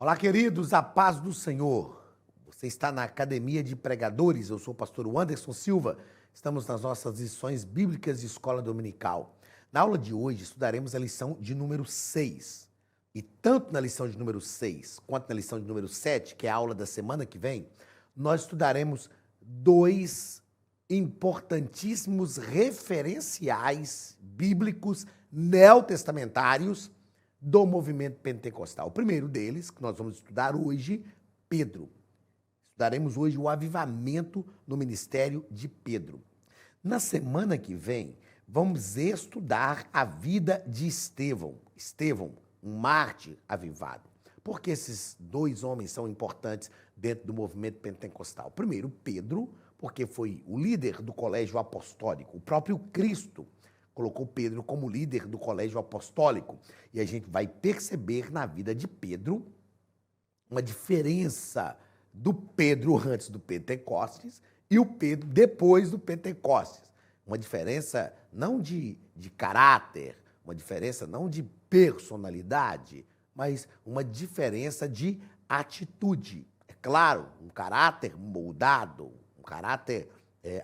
Olá, queridos, a paz do Senhor. Você está na Academia de Pregadores, eu sou o pastor Anderson Silva. Estamos nas nossas lições bíblicas de escola dominical. Na aula de hoje, estudaremos a lição de número 6. E tanto na lição de número 6 quanto na lição de número 7, que é a aula da semana que vem, nós estudaremos dois importantíssimos referenciais bíblicos neotestamentários do movimento pentecostal. O primeiro deles, que nós vamos estudar hoje, Pedro. Estudaremos hoje o avivamento no ministério de Pedro. Na semana que vem, vamos estudar a vida de Estevão. Estevão, um mártir avivado. Por que esses dois homens são importantes dentro do movimento pentecostal? Primeiro, Pedro, porque foi o líder do colégio apostólico. O próprio Cristo colocou Pedro como líder do colégio apostólico. E a gente vai perceber na vida de Pedro uma diferença do Pedro antes do Pentecostes e o Pedro depois do Pentecostes. Uma diferença não de caráter, uma diferença não de personalidade, mas uma diferença de atitude. É claro, um caráter moldado, um caráter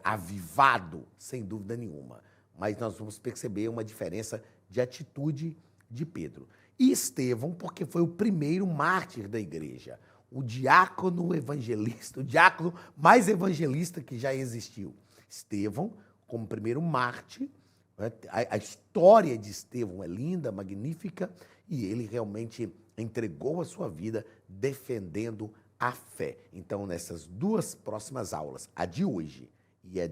avivado, sem dúvida nenhuma. Mas nós vamos perceber uma diferença de atitude de Pedro. E Estevão, porque foi o primeiro mártir da igreja, o diácono evangelista, o diácono mais evangelista que já existiu. Estevão, como primeiro mártir, a história de Estevão é linda, magnífica, e ele realmente entregou a sua vida defendendo a fé. Então, nessas duas próximas aulas, a de hoje e a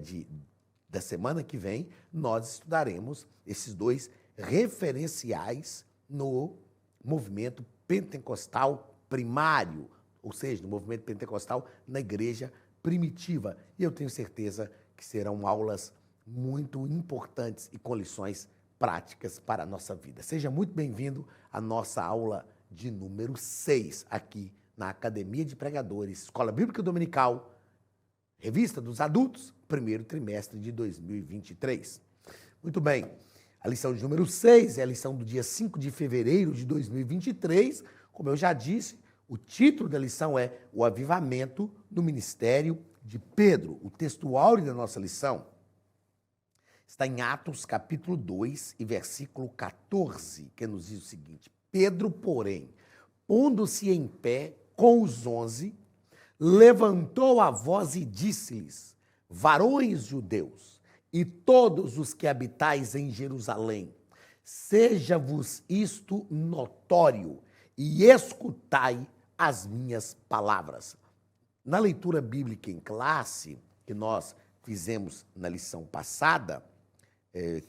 da semana que vem, nós estudaremos esses dois referenciais no movimento pentecostal primário, ou seja, no movimento pentecostal na igreja primitiva. E eu tenho certeza que serão aulas muito importantes e com lições práticas para a nossa vida. Seja muito bem-vindo à nossa aula de número 6, aqui na Academia de Pregadores, Escola Bíblica Dominical, Revista dos Adultos, primeiro trimestre de 2023. Muito bem, a lição de número 6 é a lição do dia 5 de fevereiro de 2023. Como eu já disse, o título da lição é O Avivamento no Ministério de Pedro. O texto áureo da nossa lição está em Atos, capítulo 2 e versículo 14, que nos diz o seguinte: Pedro, porém, pondo-se em pé com os 11, levantou a voz e disse-lhes: varões judeus e todos os que habitais em Jerusalém, seja-vos isto notório e escutai as minhas palavras. Na leitura bíblica em classe, que nós fizemos na lição passada,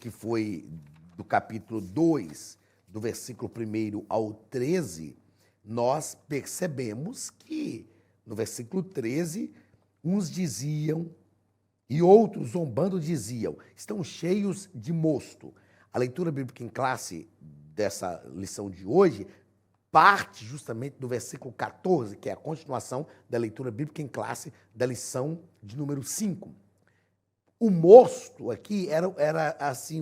que foi do capítulo 2, do versículo 1 ao 13, nós percebemos que no versículo 13, uns diziam e outros zombando diziam, estão cheios de mosto. A leitura bíblica em classe dessa lição de hoje parte justamente do versículo 14, que é a continuação da leitura bíblica em classe da lição de número 5. O mosto aqui era assim,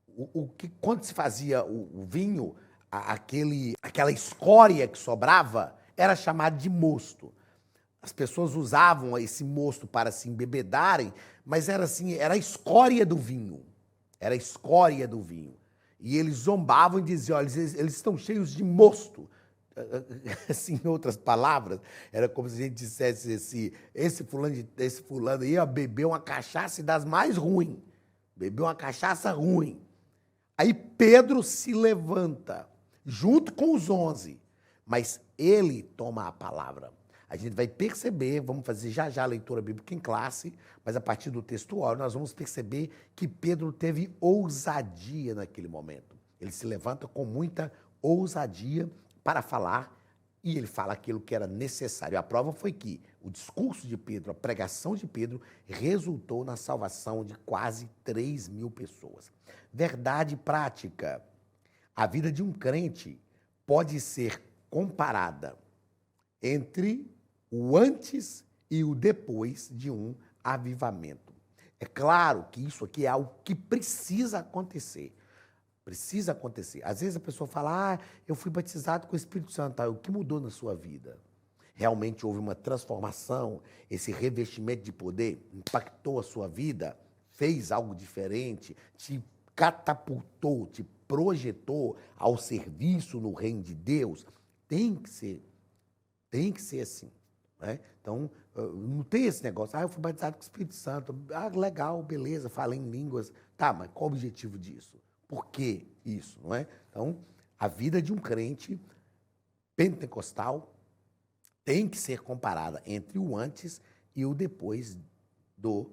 o que quando se fazia o vinho, aquela escória que sobrava, era chamado de mosto. As pessoas usavam esse mosto para se embebedarem, mas era assim, era a escória do vinho. Era a escória do vinho. E eles zombavam e diziam, olha, eles estão cheios de mosto. Assim, em outras palavras, era como se a gente dissesse esse fulano ia beber uma cachaça das mais ruins. Bebeu uma cachaça ruim. Aí Pedro se levanta, junto com os 11, mas ele toma a palavra. A gente vai perceber, vamos fazer já a leitura bíblica em classe, mas a partir do textual nós vamos perceber que Pedro teve ousadia naquele momento. Ele se levanta com muita ousadia para falar e ele fala aquilo que era necessário. A prova foi que o discurso de Pedro, a pregação de Pedro, resultou na salvação de quase 3.000 pessoas. Verdade prática. A vida de um crente pode ser comparada entre o antes e o depois de um avivamento. É claro que isso aqui é algo que precisa acontecer. Precisa acontecer. Às vezes a pessoa fala, eu fui batizado com o Espírito Santo. Tá? O que mudou na sua vida? Realmente houve uma transformação? Esse revestimento de poder impactou a sua vida? Fez algo diferente? Te catapultou, te projetou ao serviço no reino de Deus? Tem que ser assim. Né? Então, não tem esse negócio, eu fui batizado com o Espírito Santo, legal, beleza, falei em línguas, tá, mas qual o objetivo disso? Por que isso, não é? Então, a vida de um crente pentecostal tem que ser comparada entre o antes e o depois do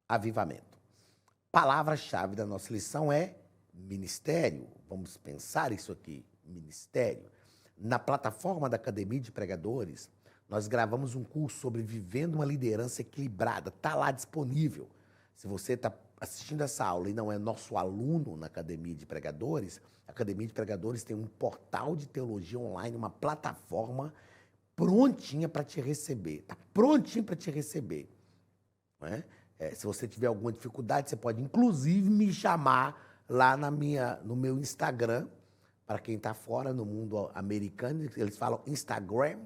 avivamento. Palavra-chave da nossa lição é ministério. Vamos pensar isso aqui, ministério. Na plataforma da Academia de Pregadores, nós gravamos um curso sobre vivendo uma liderança equilibrada. Está lá disponível. Se você está assistindo essa aula e não é nosso aluno na Academia de Pregadores, a Academia de Pregadores tem um portal de teologia online, uma plataforma prontinha para te receber. Está prontinho para te receber. Não é? Se você tiver alguma dificuldade, você pode, inclusive, me chamar lá no meu Instagram. Para quem está fora no mundo americano, eles falam Instagram,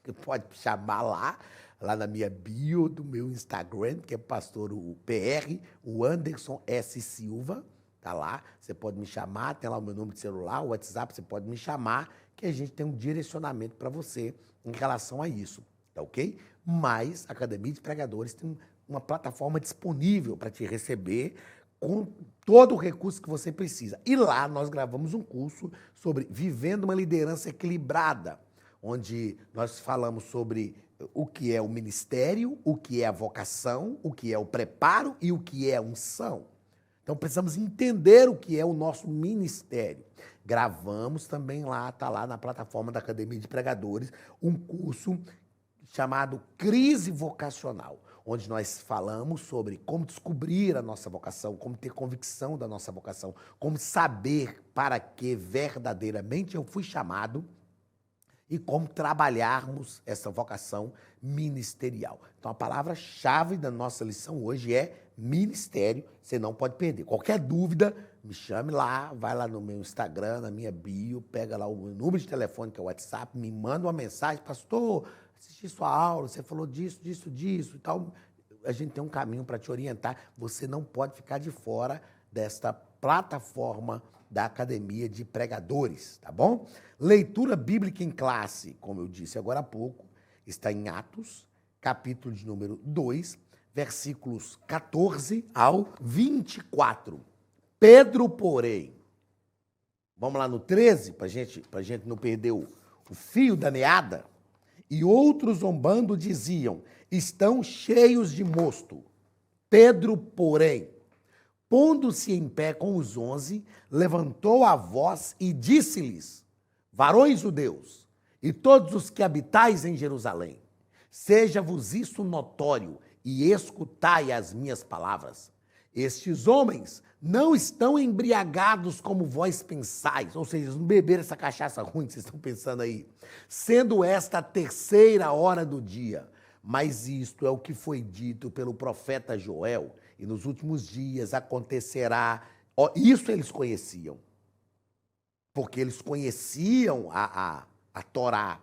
que pode me chamar lá na minha bio do meu Instagram, que é pastor o PR, o Anderson S. Silva, tá lá. Você pode me chamar, tem lá o meu número de celular, o WhatsApp, você pode me chamar, que a gente tem um direcionamento para você em relação a isso, tá ok? Mas a Academia de Pregadores tem uma plataforma disponível para te receber com todo o recurso que você precisa. E lá nós gravamos um curso sobre vivendo uma liderança equilibrada, onde nós falamos sobre o que é o ministério, o que é a vocação, o que é o preparo e o que é a unção. Então precisamos entender o que é o nosso ministério. Gravamos também lá, está lá na plataforma da Academia de Pregadores, um curso chamado Crise Vocacional, onde nós falamos sobre como descobrir a nossa vocação, como ter convicção da nossa vocação, como saber para que verdadeiramente eu fui chamado e como trabalharmos essa vocação ministerial. Então, a palavra-chave da nossa lição hoje é ministério, você não pode perder. Qualquer dúvida, me chame lá, vai lá no meu Instagram, na minha bio, pega lá o meu número de telefone, que é o WhatsApp, me manda uma mensagem, pastor, assisti sua aula, você falou disso e tal. A gente tem um caminho para te orientar. Você não pode ficar de fora desta plataforma da Academia de Pregadores, tá bom? Leitura bíblica em classe, como eu disse agora há pouco, está em Atos, capítulo de número 2, versículos 14 ao 24. Pedro, porém, vamos lá no 13, para gente não perder o fio da meada. E outros zombando diziam, estão cheios de mosto. Pedro, porém, pondo-se em pé com os 11, levantou a voz e disse-lhes, varões judeus, e todos os que habitais em Jerusalém, seja-vos isso notório, e escutai as minhas palavras. Estes homens não estão embriagados como vós pensais, ou seja, não beberam essa cachaça ruim que vocês estão pensando aí, sendo esta a terceira hora do dia. Mas isto é o que foi dito pelo profeta Joel, e nos últimos dias acontecerá. Isso eles conheciam, porque eles conheciam a Torá.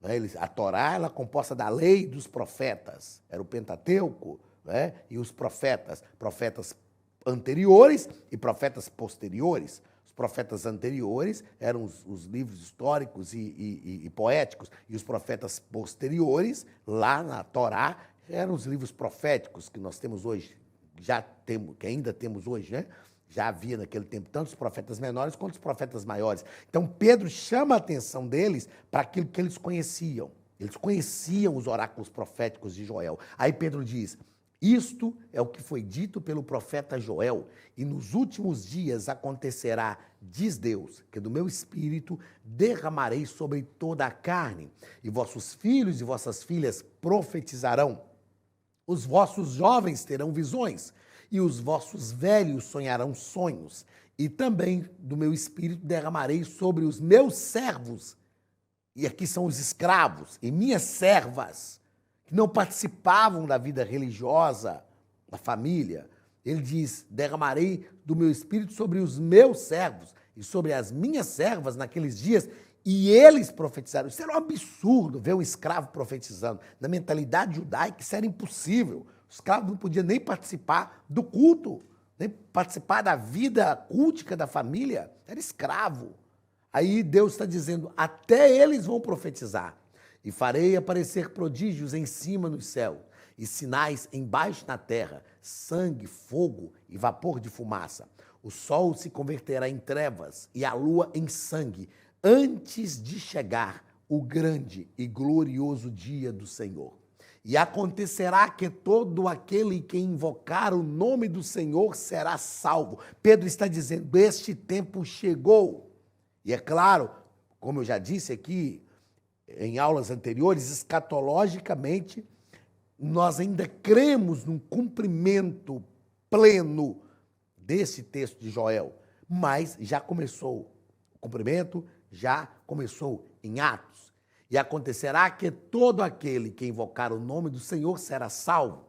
Né? A Torá ela é composta da lei e dos profetas, era o Pentateuco, né? E os profetas anteriores e profetas posteriores. Os profetas anteriores eram os livros históricos e poéticos, e os profetas posteriores, lá na Torá, eram os livros proféticos que nós temos hoje, que ainda temos hoje, né? Já havia naquele tempo tanto os profetas menores quanto os profetas maiores. Então Pedro chama a atenção deles para aquilo que eles conheciam. Eles conheciam os oráculos proféticos de Joel. Aí Pedro diz, isto é o que foi dito pelo profeta Joel, e nos últimos dias acontecerá, diz Deus, que do meu espírito derramarei sobre toda a carne, e vossos filhos e vossas filhas profetizarão. Os vossos jovens terão visões, e os vossos velhos sonharão sonhos. E também do meu espírito derramarei sobre os meus servos, e aqui são os escravos, e minhas servas, que não participavam da vida religiosa da família. Ele diz: derramarei do meu espírito sobre os meus servos e sobre as minhas servas naqueles dias, e eles profetizaram. Isso era um absurdo, ver um escravo profetizando. Na mentalidade judaica, isso era impossível. O escravo não podia nem participar do culto, nem participar da vida cultica da família. Era escravo. Aí Deus está dizendo: até eles vão profetizar. E farei aparecer prodígios em cima no céu, e sinais embaixo na terra, sangue, fogo e vapor de fumaça. O sol se converterá em trevas e a lua em sangue, antes de chegar o grande e glorioso dia do Senhor. E acontecerá que todo aquele que invocar o nome do Senhor será salvo. Pedro está dizendo: este tempo chegou. E é claro, como eu já disse aqui em aulas anteriores, escatologicamente, nós ainda cremos num cumprimento pleno desse texto de Joel, mas já começou o cumprimento, já começou em Atos. E acontecerá que todo aquele que invocar o nome do Senhor será salvo.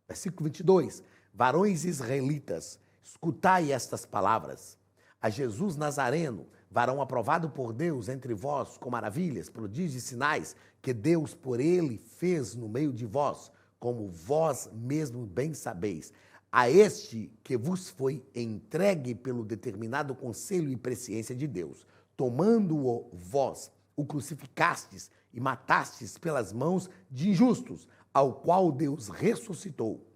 Versículo 22. Varões israelitas, escutai estas palavras. A Jesus Nazareno, varão aprovado por Deus entre vós, com maravilhas, prodígios e sinais, que Deus por ele fez no meio de vós, como vós mesmos bem sabeis. A este que vos foi entregue pelo determinado conselho e presciência de Deus, tomando-o vós, o crucificastes e matastes pelas mãos de injustos, ao qual Deus ressuscitou.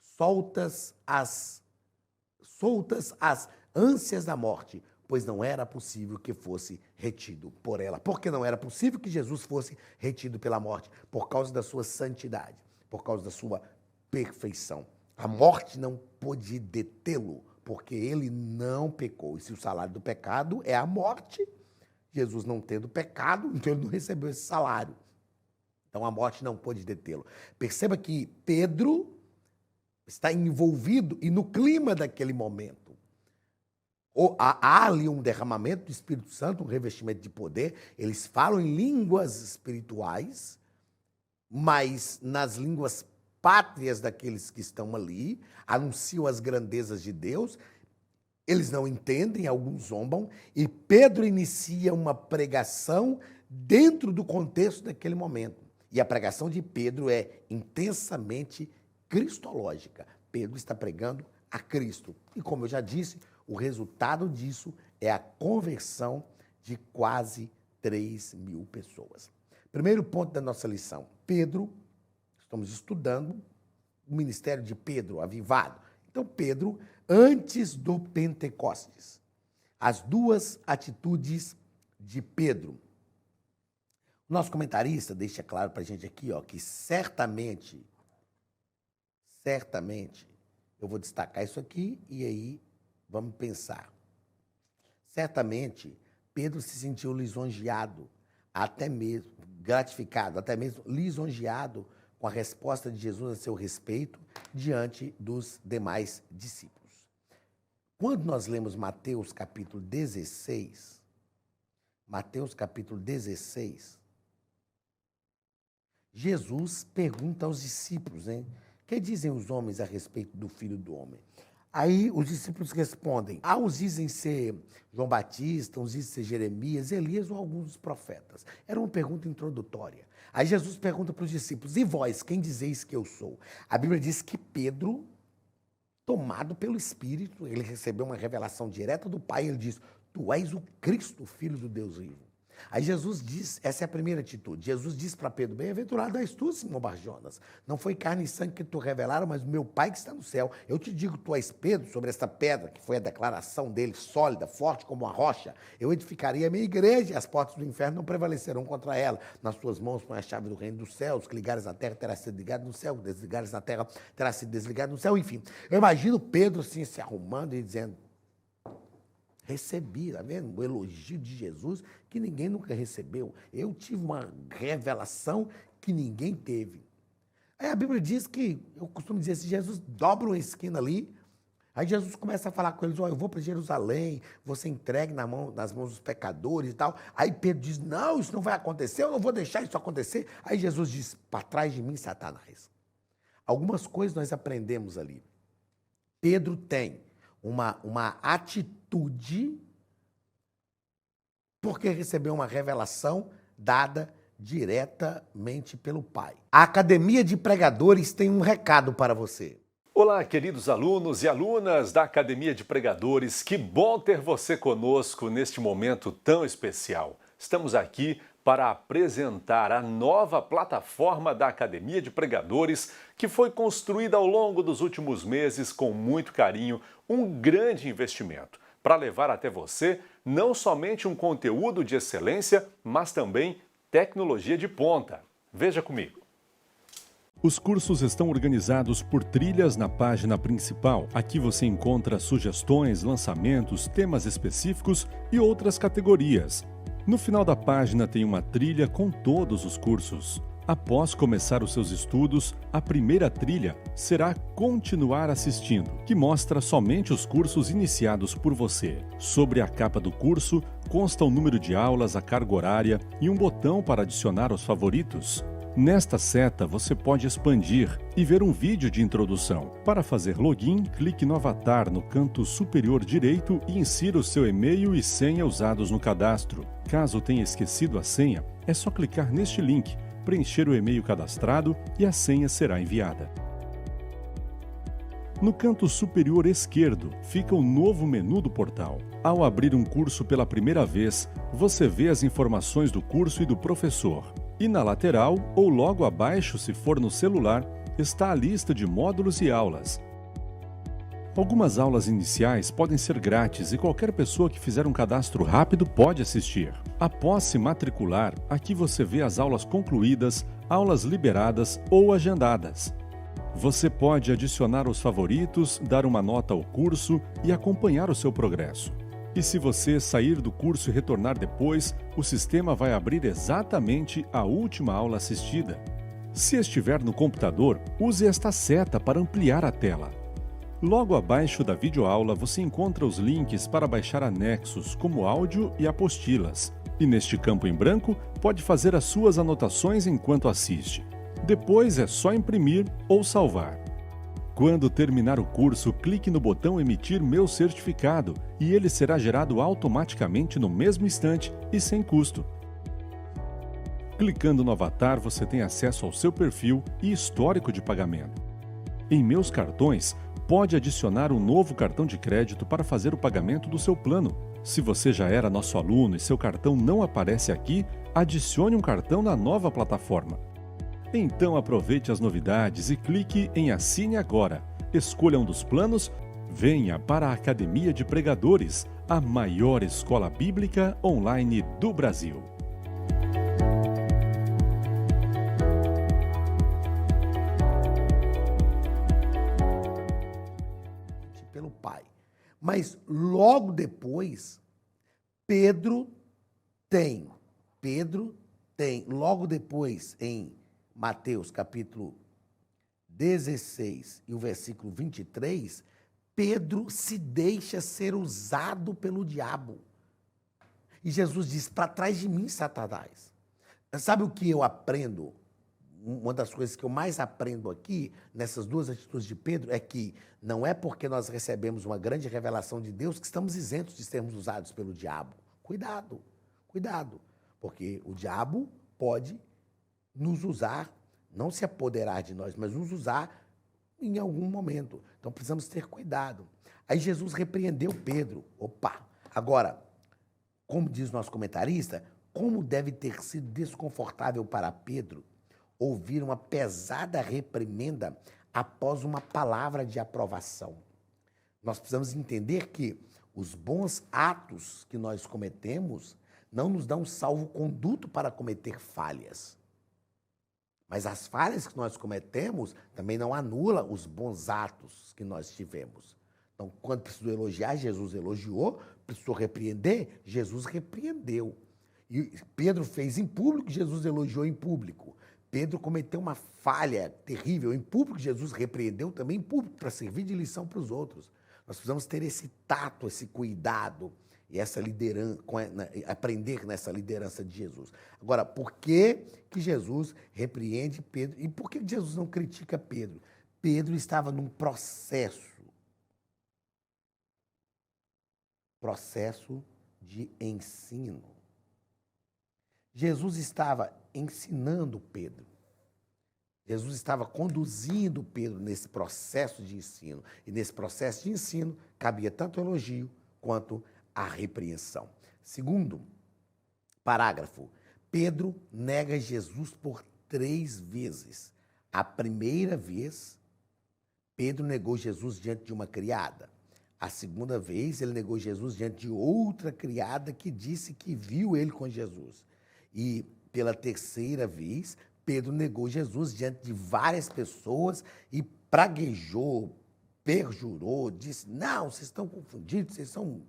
Soltas as ânsias da morte, pois não era possível que fosse retido por ela. Porque não era possível que Jesus fosse retido pela morte, por causa da sua santidade, por causa da sua perfeição. A morte não pôde detê-lo, porque ele não pecou. E se o salário do pecado é a morte, Jesus não tendo pecado, então ele não recebeu esse salário. Então a morte não pôde detê-lo. Perceba que Pedro está envolvido e no clima daquele momento. Há ali um derramamento do Espírito Santo, um revestimento de poder. Eles falam em línguas espirituais, mas nas línguas pátrias daqueles que estão ali, anunciam as grandezas de Deus. Eles não entendem, alguns zombam, e Pedro inicia uma pregação dentro do contexto daquele momento. E a pregação de Pedro é intensamente cristológica. Pedro está pregando a Cristo. E como eu já disse, o resultado disso é a conversão de quase 3.000 pessoas. Primeiro ponto da nossa lição. Pedro, estamos estudando o ministério de Pedro avivado. Então, Pedro, antes do Pentecostes, as duas atitudes de Pedro. O nosso comentarista deixa claro para a gente aqui, que certamente, eu vou destacar isso aqui e aí vamos pensar. Certamente, Pedro se sentiu lisonjeado, até mesmo gratificado, até mesmo lisonjeado com a resposta de Jesus a seu respeito diante dos demais discípulos. Quando nós lemos Mateus capítulo 16, Jesus pergunta aos discípulos, o que dizem os homens a respeito do Filho do Homem? Aí os discípulos respondem, uns dizem ser João Batista, uns dizem ser Jeremias, Elias ou alguns dos profetas. Era uma pergunta introdutória. Aí Jesus pergunta para os discípulos, e vós, quem dizeis que eu sou? A Bíblia diz que Pedro, tomado pelo Espírito, ele recebeu uma revelação direta do Pai, ele diz, tu és o Cristo, Filho do Deus vivo. Aí Jesus diz, essa é a primeira atitude, Jesus diz para Pedro, bem-aventurado és tu, Simão Barjonas, não foi carne e sangue que tu revelaram, mas o meu Pai que está no céu. Eu te digo, tu és Pedro, sobre esta pedra, que foi a declaração dele, sólida, forte como uma rocha, eu edificaria a minha igreja, e as portas do inferno não prevalecerão contra ela. Nas tuas mãos põe a chave do reino dos céus, que ligares na terra terá sido ligado no céu, que desligares na terra terá sido desligado no céu, enfim. Eu imagino Pedro assim, se arrumando e dizendo, recebi, tá vendo? O elogio de Jesus que ninguém nunca recebeu. Eu tive uma revelação que ninguém teve. Aí a Bíblia diz que, eu costumo dizer assim, Jesus dobra uma esquina ali, aí Jesus começa a falar com eles, eu vou para Jerusalém, vou ser entregue nas mãos dos pecadores e tal. Aí Pedro diz, não, isso não vai acontecer, eu não vou deixar isso acontecer. Aí Jesus diz, para trás de mim, Satanás. Algumas coisas nós aprendemos ali. Pedro tem uma atitude porque recebeu uma revelação dada diretamente pelo Pai. A Academia de Pregadores tem um recado para você. Olá, queridos alunos e alunas da Academia de Pregadores, que bom ter você conosco neste momento tão especial. Estamos aqui para apresentar a nova plataforma da Academia de Pregadores, que foi construída ao longo dos últimos meses com muito carinho, um grande investimento, para levar até você não somente um conteúdo de excelência, mas também tecnologia de ponta. Veja comigo. Os cursos estão organizados por trilhas na página principal. Aqui você encontra sugestões, lançamentos, temas específicos e outras categorias. No final da página tem uma trilha com todos os cursos. Após começar os seus estudos, a primeira trilha será Continuar assistindo, que mostra somente os cursos iniciados por você. Sobre a capa do curso, consta o número de aulas, a carga horária e um botão para adicionar os favoritos. Nesta seta, você pode expandir e ver um vídeo de introdução. Para fazer login, clique no avatar no canto superior direito e insira o seu e-mail e senha usados no cadastro. Caso tenha esquecido a senha, é só clicar neste link, preencher o e-mail cadastrado e a senha será enviada. No canto superior esquerdo fica o novo menu do portal. Ao abrir um curso pela primeira vez, você vê as informações do curso e do professor. E na lateral, ou logo abaixo, se for no celular, está a lista de módulos e aulas. Algumas aulas iniciais podem ser grátis e qualquer pessoa que fizer um cadastro rápido pode assistir. Após se matricular, aqui você vê as aulas concluídas, aulas liberadas ou agendadas. Você pode adicionar os favoritos, dar uma nota ao curso e acompanhar o seu progresso. E se você sair do curso e retornar depois, o sistema vai abrir exatamente a última aula assistida. Se estiver no computador, use esta seta para ampliar a tela. Logo abaixo da videoaula você encontra os links para baixar anexos, como áudio e apostilas. E neste campo em branco, pode fazer as suas anotações enquanto assiste. Depois é só imprimir ou salvar. Quando terminar o curso, clique no botão Emitir meu certificado e ele será gerado automaticamente no mesmo instante e sem custo. Clicando no avatar, você tem acesso ao seu perfil e histórico de pagamento. Em Meus Cartões, pode adicionar um novo cartão de crédito para fazer o pagamento do seu plano. Se você já era nosso aluno e seu cartão não aparece aqui, adicione um cartão na nova plataforma. Então aproveite as novidades e clique em Assine Agora. Escolha um dos planos, venha para a Academia de Pregadores, a maior escola bíblica online do Brasil. Pelo Pai. Mas logo depois, Pedro tem, logo depois em Mateus capítulo 16 e o versículo 23, Pedro se deixa ser usado pelo diabo. E Jesus diz, para trás de mim, Satanás. Sabe o que eu aprendo? Uma das coisas que eu mais aprendo aqui, nessas duas atitudes de Pedro, é que não é porque nós recebemos uma grande revelação de Deus que estamos isentos de sermos usados pelo diabo. Cuidado, cuidado, porque o diabo pode nos usar, não se apoderar de nós, mas nos usar em algum momento. Então precisamos ter cuidado. Aí Jesus repreendeu Pedro. Opa! Agora, como diz nosso comentarista, como deve ter sido desconfortável para Pedro ouvir uma pesada reprimenda após uma palavra de aprovação. Nós precisamos entender que os bons atos que nós cometemos não nos dão salvo-conduto para cometer falhas. Mas as falhas que nós cometemos também não anulam os bons atos que nós tivemos. Então, quando precisou elogiar, Jesus elogiou, precisou repreender, Jesus repreendeu. E Pedro fez em público, Jesus elogiou em público. Pedro cometeu uma falha terrível em público, Jesus repreendeu também em público, para servir de lição para os outros. Nós precisamos ter esse tato, esse cuidado e essa liderança, aprender nessa liderança de Jesus. Agora, por que Jesus repreende Pedro? E por que Jesus não critica Pedro? Pedro estava num processo processo de ensino. Jesus estava ensinando Pedro. Jesus estava conduzindo Pedro nesse processo de ensino. E nesse processo de ensino, cabia tanto o elogio quanto a repreensão. Segundo parágrafo, Pedro nega Jesus por 3 vezes. A primeira vez, Pedro negou Jesus diante de uma criada. A segunda vez, ele negou Jesus diante de outra criada que disse que viu ele com Jesus. E pela terceira vez, Pedro negou Jesus diante de várias pessoas e praguejou, perjurou, disse: não, vocês estão confundidos, vocês são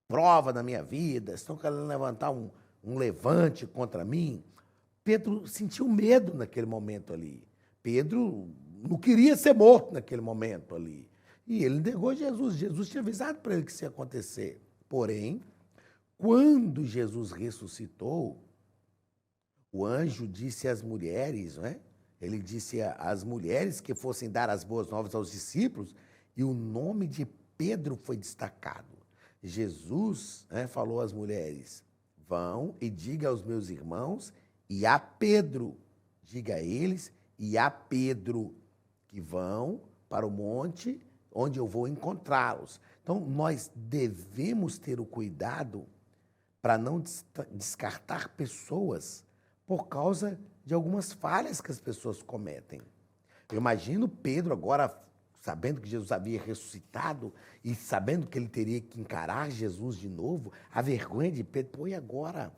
prova da minha vida, estão querendo levantar um levante contra mim. Pedro sentiu medo naquele momento ali. Pedro não queria ser morto naquele momento ali. E ele negou Jesus. Jesus tinha avisado para ele que isso ia acontecer. Porém, quando Jesus ressuscitou, o anjo disse às mulheres, não é? Ele disse às mulheres que fossem dar as boas novas aos discípulos, e o nome de Pedro foi destacado. Jesus, né, falou às mulheres: vão e diga aos meus irmãos e a Pedro, diga a eles e a Pedro, que vão para o monte onde eu vou encontrá-los. Então, nós devemos ter o cuidado para não descartar pessoas por causa de algumas falhas que as pessoas cometem. Eu imagino Pedro agora, sabendo que Jesus havia ressuscitado e sabendo que ele teria que encarar Jesus de novo, a vergonha de Pedro: pô, e agora?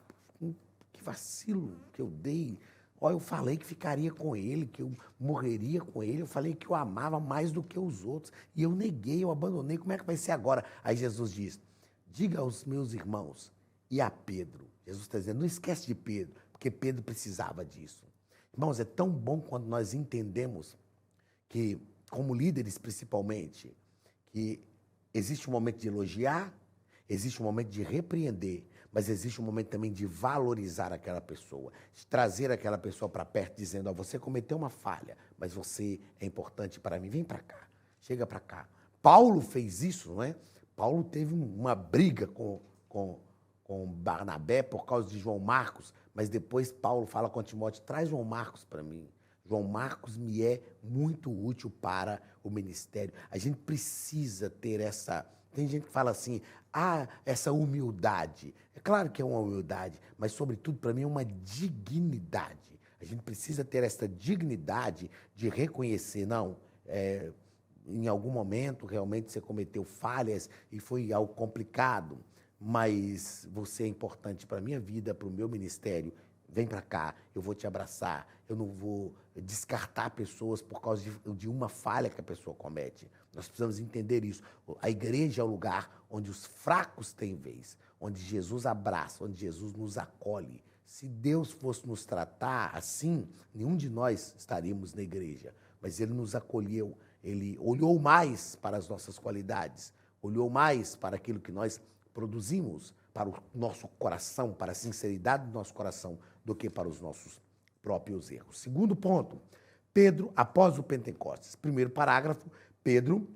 Que vacilo que eu dei. Ó, eu falei que ficaria com ele, que eu morreria com ele, eu falei que eu amava mais do que os outros, e eu neguei, eu abandonei, como é que vai ser agora? Aí Jesus diz: diga aos meus irmãos e a Pedro. Jesus está dizendo: não esquece de Pedro, porque Pedro precisava disso. Irmãos, é tão bom quando nós entendemos que, como líderes principalmente, que existe um momento de elogiar, existe um momento de repreender, mas existe um momento também de valorizar aquela pessoa, de trazer aquela pessoa para perto, dizendo: ó, você cometeu uma falha, mas você é importante para mim, vem para cá, chega para cá. Paulo fez isso, não é? Paulo teve uma briga com Barnabé por causa de João Marcos, mas depois Paulo fala com Timóteo: traz João Marcos para mim. João Marcos me é muito útil para o ministério. A gente precisa ter essa... Tem gente que fala assim: essa humildade. É claro que é uma humildade, mas, sobretudo, para mim, é uma dignidade. A gente precisa ter essa dignidade de reconhecer: não, em algum momento, realmente, você cometeu falhas e foi algo complicado, mas você é importante para a minha vida, para o meu ministério. Vem para cá, eu vou te abraçar, eu não vou descartar pessoas por causa de uma falha que a pessoa comete. Nós precisamos entender isso. A igreja é o lugar onde os fracos têm vez, onde Jesus abraça, onde Jesus nos acolhe. Se Deus fosse nos tratar assim, nenhum de nós estaríamos na igreja, mas Ele nos acolheu, Ele olhou mais para as nossas qualidades, olhou mais para aquilo que nós produzimos, para o nosso coração, para a sinceridade do nosso coração, do que para os nossos próprios erros. Segundo ponto, Pedro, após o Pentecostes. Primeiro parágrafo, Pedro,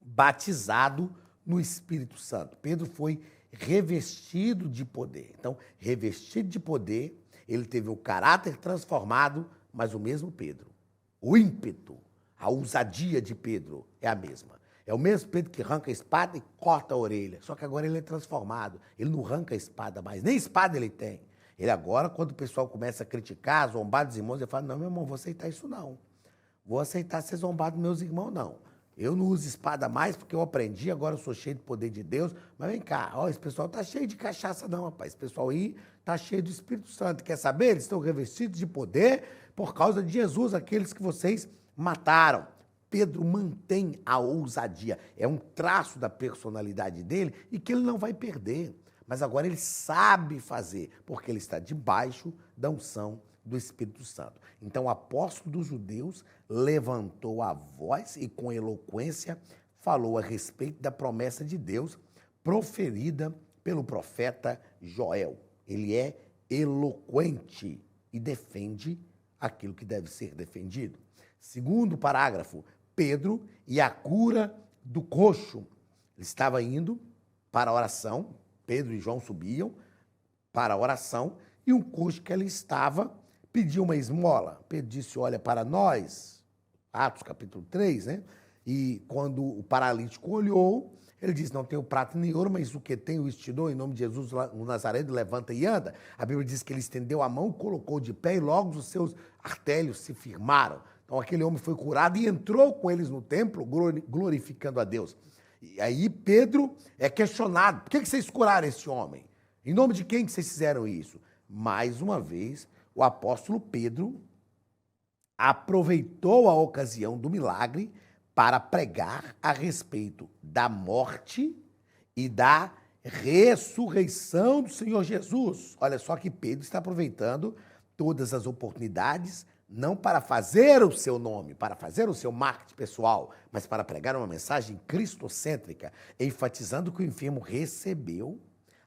batizado no Espírito Santo. Pedro foi revestido de poder. Então, revestido de poder, ele teve o caráter transformado, mas o mesmo Pedro. O ímpeto, a ousadia de Pedro é a mesma. É o mesmo Pedro que arranca a espada e corta a orelha. Só que agora ele é transformado. Ele não arranca a espada mais. Nem espada ele tem. Ele agora, quando o pessoal começa a criticar, zombar dos irmãos, ele fala: não, meu irmão, vou aceitar isso não. Vou aceitar ser zombado dos meus irmãos, não. Eu não uso espada mais porque eu aprendi, agora eu sou cheio do poder de Deus. Mas vem cá, ó, esse pessoal tá cheio de cachaça não, rapaz. Esse pessoal aí tá cheio do Espírito Santo. Quer saber? Eles estão revestidos de poder por causa de Jesus, aqueles que vocês mataram. Pedro mantém a ousadia. É um traço da personalidade dele e que ele não vai perder. Mas agora ele sabe fazer, porque ele está debaixo da unção do Espírito Santo. Então o apóstolo dos judeus levantou a voz e com eloquência falou a respeito da promessa de Deus proferida pelo profeta Joel. Ele é eloquente e defende aquilo que deve ser defendido. Segundo parágrafo, Pedro e a cura do coxo. Ele estava indo para a oração. Pedro e João subiam para a oração e um coxo que ali estava pediu uma esmola. Pedro disse, olha para nós, Atos capítulo 3, né? E quando o paralítico olhou, ele disse, não tenho prata nem ouro, mas o que tenho isso te dou, em nome de Jesus, o Nazareno, levanta e anda. A Bíblia diz que ele estendeu a mão, colocou de pé e logo os seus artérios se firmaram. Então aquele homem foi curado e entrou com eles no templo, glorificando a Deus. E aí Pedro é questionado, por que vocês curaram esse homem? Em nome de quem que vocês fizeram isso? Mais uma vez, o apóstolo Pedro aproveitou a ocasião do milagre para pregar a respeito da morte e da ressurreição do Senhor Jesus. Olha só que Pedro está aproveitando todas as oportunidades, não para fazer o seu nome, para fazer o seu marketing pessoal, mas para pregar uma mensagem cristocêntrica, enfatizando que o enfermo recebeu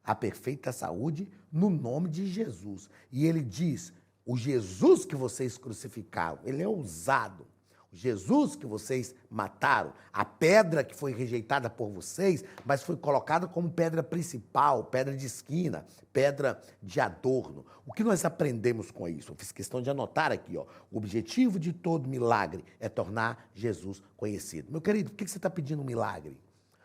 a perfeita saúde no nome de Jesus. E ele diz, o Jesus que vocês crucificaram, ele é ousado. O Jesus que vocês mataram, a pedra que foi rejeitada por vocês, mas foi colocada como pedra principal, pedra de esquina, pedra de adorno. O que nós aprendemos com isso? Eu fiz questão de anotar aqui, ó. O objetivo de todo milagre é tornar Jesus conhecido. Meu querido, por que você está pedindo um milagre?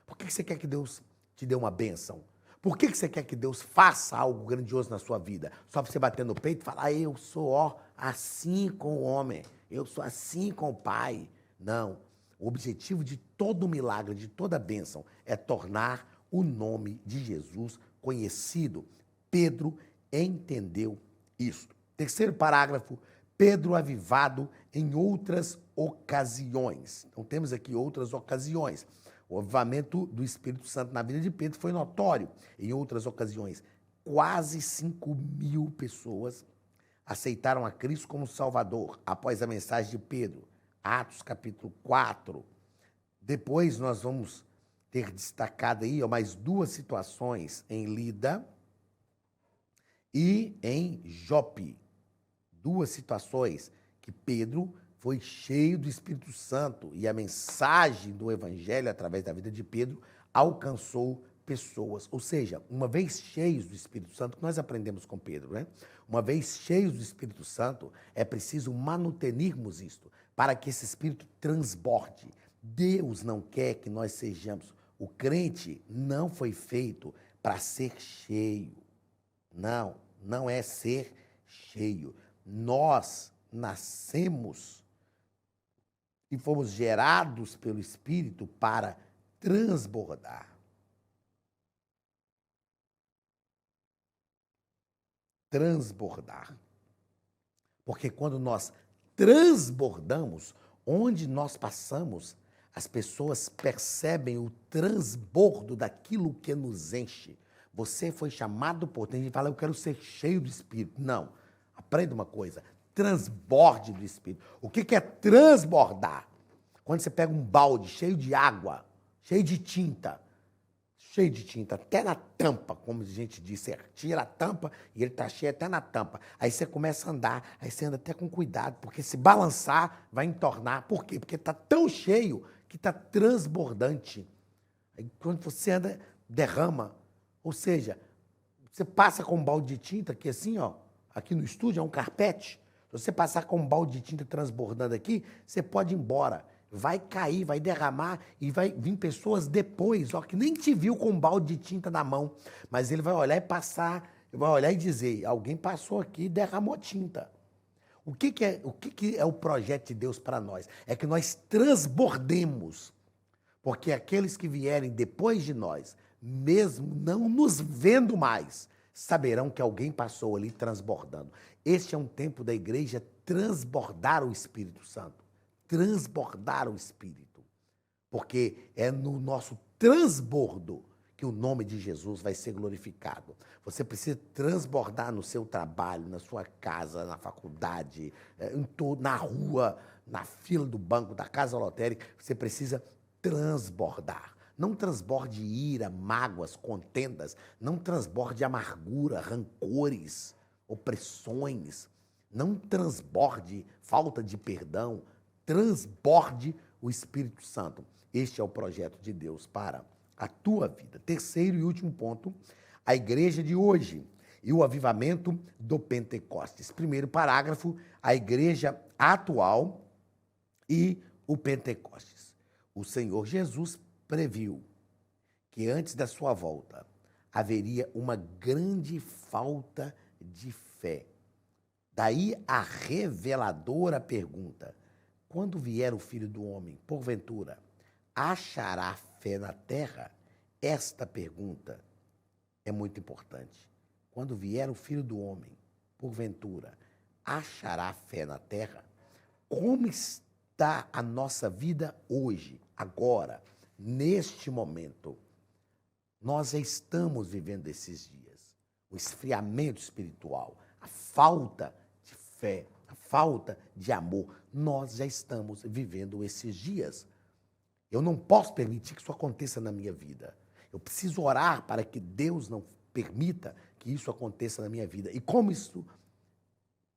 Por que você quer que Deus te dê uma bênção? Por que você quer que Deus faça algo grandioso na sua vida? Só para você bater no peito e falar, eu sou, ó, assim com o homem, eu sou assim com o Pai. Não. O objetivo de todo milagre, de toda bênção, é tornar o nome de Jesus conhecido. Pedro entendeu isso. Terceiro parágrafo, Pedro avivado em outras ocasiões. Então temos aqui outras ocasiões. O avivamento do Espírito Santo na vida de Pedro foi notório. Em outras ocasiões, quase 5.000 pessoas aceitaram a Cristo como Salvador após a mensagem de Pedro. Atos capítulo 4. Depois nós vamos ter destacado aí mais duas situações em Lida e em Jope. Duas situações que Pedro foi cheio do Espírito Santo e a mensagem do Evangelho, através da vida de Pedro, alcançou pessoas. Ou seja, uma vez cheios do Espírito Santo, que nós aprendemos com Pedro, né? Uma vez cheios do Espírito Santo, é preciso manutenirmos isto, para que esse Espírito transborde. Deus não quer que nós sejamos. O crente não foi feito para ser cheio. Não, não é ser cheio. Nós nascemos e fomos gerados pelo Espírito para transbordar. Transbordar. Porque quando nós transbordamos, onde nós passamos, as pessoas percebem o transbordo daquilo que nos enche. Você foi chamado por Deus e fala, eu quero ser cheio do Espírito. Não. Aprenda uma coisa. Transborde do Espírito. O que é transbordar? Quando você pega um balde cheio de água, cheio de tinta, até na tampa, como a gente diz, você tira a tampa e ele está cheio até na tampa. Aí você começa a andar, aí você anda até com cuidado, porque se balançar vai entornar. Por quê? Porque está tão cheio que está transbordante. Aí quando você anda, derrama. Ou seja, você passa com um balde de tinta, aqui assim, ó, aqui no estúdio é um carpete. Se você passar com um balde de tinta transbordando aqui, você pode ir embora. Vai cair, vai derramar e vai vir pessoas depois, ó, que nem te viu com um balde de tinta na mão. Mas ele vai olhar e passar, vai olhar e dizer, alguém passou aqui e derramou tinta. O que é o projeto de Deus para nós? É que nós transbordemos. Porque aqueles que vierem depois de nós, mesmo não nos vendo mais, saberão que alguém passou ali transbordando. Este é um tempo da igreja transbordar o Espírito Santo. Transbordar o Espírito. Porque é no nosso transbordo que o nome de Jesus vai ser glorificado. Você precisa transbordar no seu trabalho, na sua casa, na faculdade, na rua, na fila do banco, da casa lotérica. Você precisa transbordar. Não transborde ira, mágoas, contendas. Não transborde amargura, rancores, opressões. Não transborde falta de perdão. Transborde o Espírito Santo. Este é o projeto de Deus para a tua vida. Terceiro e último ponto, a igreja de hoje e o avivamento do Pentecostes. Primeiro parágrafo, a igreja atual e o Pentecostes. O Senhor Jesus previu que antes da sua volta haveria uma grande falta de fé. Daí a reveladora pergunta: quando vier o Filho do Homem, porventura, achará fé na terra? Esta pergunta é muito importante. Quando vier o Filho do Homem, porventura, achará fé na terra? Como está a nossa vida hoje, agora, neste momento? Nós já estamos vivendo esses dias. O esfriamento espiritual, a falta de fé, a falta de amor. Nós já estamos vivendo esses dias. Eu não posso permitir que isso aconteça na minha vida. Eu preciso orar para que Deus não permita que isso aconteça na minha vida. E como isso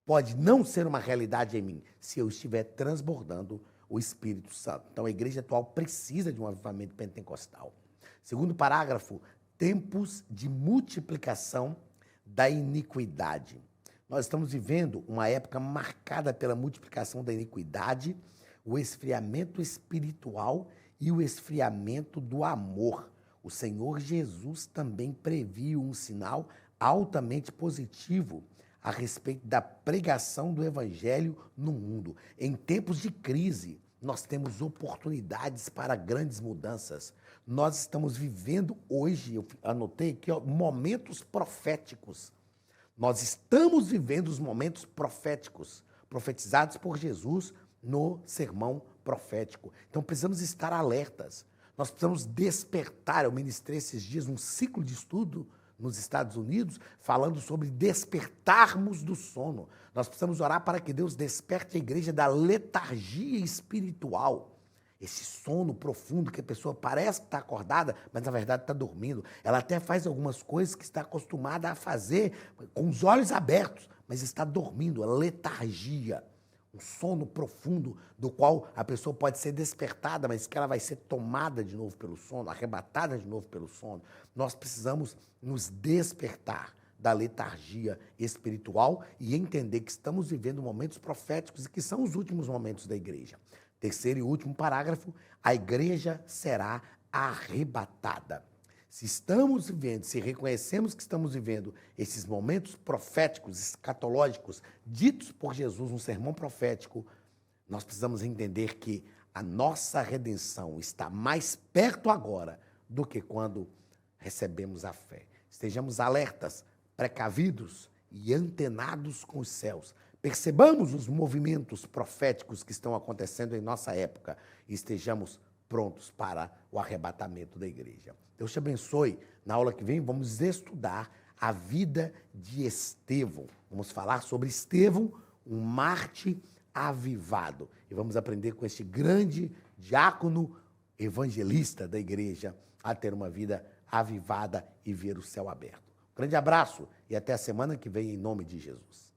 pode não ser uma realidade em mim, se eu estiver transbordando o Espírito Santo. Então a igreja atual precisa de um avivamento pentecostal. Segundo parágrafo, tempos de multiplicação da iniquidade. Nós estamos vivendo uma época marcada pela multiplicação da iniquidade, o esfriamento espiritual e o esfriamento do amor. O Senhor Jesus também previu um sinal altamente positivo a respeito da pregação do Evangelho no mundo. Em tempos de crise, nós temos oportunidades para grandes mudanças. Nós estamos vivendo hoje, eu anotei aqui, momentos proféticos. Nós estamos vivendo os momentos proféticos, profetizados por Jesus no sermão profético. Então precisamos estar alertas. Nós precisamos despertar. Eu ministrei esses dias um ciclo de estudo nos Estados Unidos, falando sobre despertarmos do sono. Nós precisamos orar para que Deus desperte a igreja da letargia espiritual. Esse sono profundo que a pessoa parece estar acordada, mas na verdade está dormindo. Ela até faz algumas coisas que está acostumada a fazer com os olhos abertos, mas está dormindo, a letargia. Um sono profundo do qual a pessoa pode ser despertada, mas que ela vai ser tomada de novo pelo sono, arrebatada de novo pelo sono. Nós precisamos nos despertar da letargia espiritual e entender que estamos vivendo momentos proféticos e que são os últimos momentos da igreja. Terceiro e último parágrafo, a igreja será arrebatada. Se estamos vivendo, se reconhecemos que estamos vivendo esses momentos proféticos, escatológicos, ditos por Jesus no sermão profético, nós precisamos entender que a nossa redenção está mais perto agora do que quando recebemos a fé. Estejamos alertas, precavidos e antenados com os céus. Percebamos os movimentos proféticos que estão acontecendo em nossa época e estejamos prontos para o arrebatamento da igreja. Deus te abençoe. Na aula que vem vamos estudar a vida de Estevão. Vamos falar sobre Estevão, um Marte avivado. E vamos aprender com este grande diácono evangelista da igreja a ter uma vida avivada e ver o céu aberto. Um grande abraço e até a semana que vem em nome de Jesus.